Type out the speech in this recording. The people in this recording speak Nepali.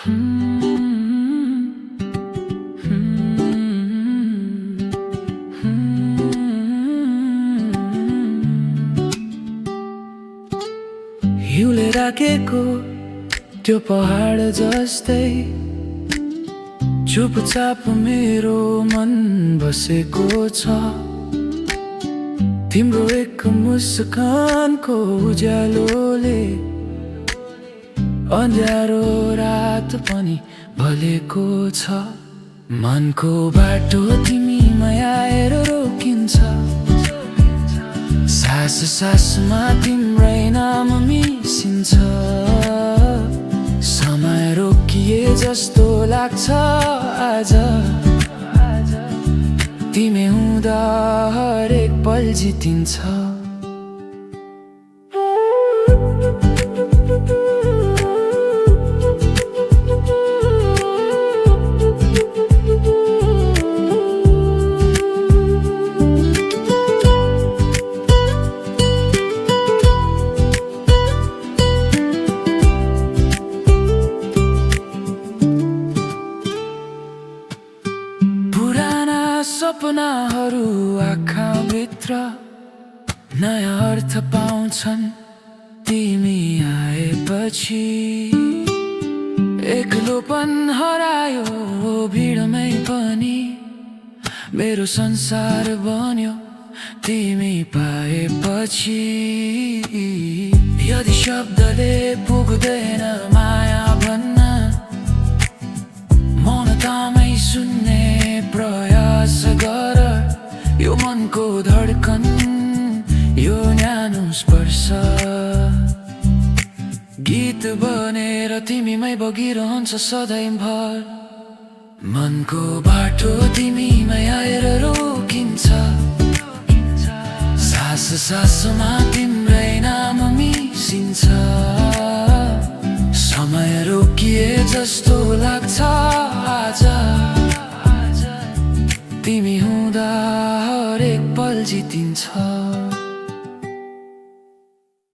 हिउँले राखेको त्यो पहाड जस्तै चुपचाप मेरो मन बसेको छ। तिम्रो एक मुस्कानको उज्यालोले अँध्यारो रात पनि भलेको छ। मनको बाटो तिमीमै आएर रोकिन्छ, सास सासमा तिम्रै नाम मिसिन्छ। समय रोकिए जस्तो लाग्छ आज, तिमी हुँदा हरेक पल जितिन्छ। सपनाहरू आँखाभित्र नयाँ अर्थ पाउँछन् तिमी आएपछि। एक्लोपन हरायो भिडमै पनि, मेरो संसार बन्यो तिमी पाएपछि। यदि शब्दले पुग्दैन माया भन्न, मौनतामै सुन्ने प्रयास गर। यो मनको धड्कन, यो न्यानो स्पर्श गीत बनेर तिमीमै बगिरहन्छ सधैँभर। मनको बाटो तिमीमै आएर रोकिन्छ, सास सासमा तिम्रै नाम मिसिन्छ। समय रोकिए जस्तो लाग्छ आज, तिमी हुँदा हरेक पल जितिन्छ।